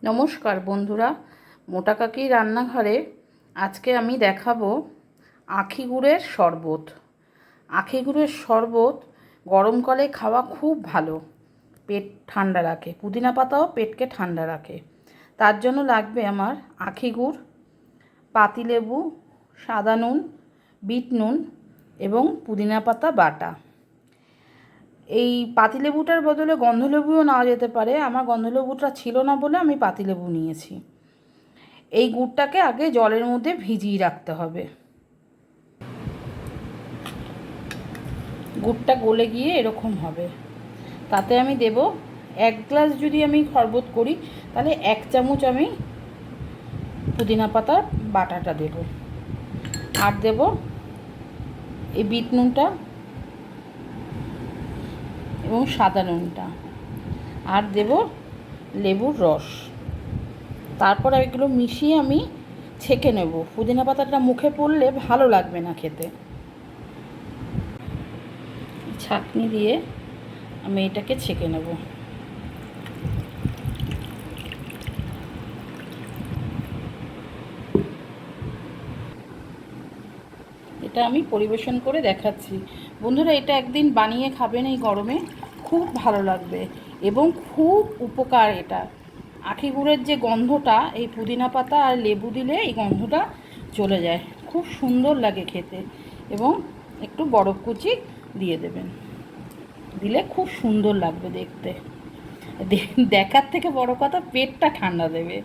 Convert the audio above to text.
নমস্কার বন্ধুরা, মোটা কাকির রান্নাঘরে আজকে আমি দেখাবো আখি গুড়ের শরবত। আখি গুড়ের শরবত গরমকালে খাওয়া খুব ভালো, পেট ঠান্ডা রাখে। পুদিনা পাতাও পেটকে ঠান্ডা রাখে। তার জন্য লাগবে আমার আখি গুড়, পাতিলেবু, সাদা নুন, বিট নুন এবং পুদিনা পাতা বাটা। এই পাতিলেবুটার বদলে গন্ধলেবুও নেওয়া যেতে পারে। আমার গন্ধলেবুটা ছিল না বলে আমি পাতিলেবু নিয়েছি। এই গুড়টাকে আগে জলের মধ্যে ভিজিয়ে রাখতে হবে। গুড়টা গলে গিয়ে এরকম হবে। তাতে আমি দেব 1 গ্লাস, যদি আমি শরবত করি তাহলে 1 চামচ আমি পুদিনা পাতার বাটাটা দেব। আর দেব এই বিট নুনটা এবং সাদা নুনটা, আর দেব লেবুর রস। তারপর এগুলো মিশিয়ে আমি ছেঁকে নেব। পুদিনা পাতাটা মুখে পড়লে ভালো লাগবে না খেতে। ছাঁকনি দিয়ে আমি এটাকে ছেঁকে নেব। এটা আমি পরিবেশন করে দেখাচ্ছি। বন্ধুরা, এটা একদিন বানিয়ে খাবেন এই গরমে, খুব ভালো লাগবে এবং খুব উপকার। এটা আখি গুড়ের যে গন্ধটা, এই পুদিনা পাতা আর লেবু দিলে এই গন্ধটা চলে যায়। খুব সুন্দর লাগে খেতে। এবং একটু বরফ কুচি দিয়ে দেবেন, দিলে খুব সুন্দর লাগবে দেখতে। দেখার থেকে বড় কথা, পেটটা ঠান্ডা দেবে।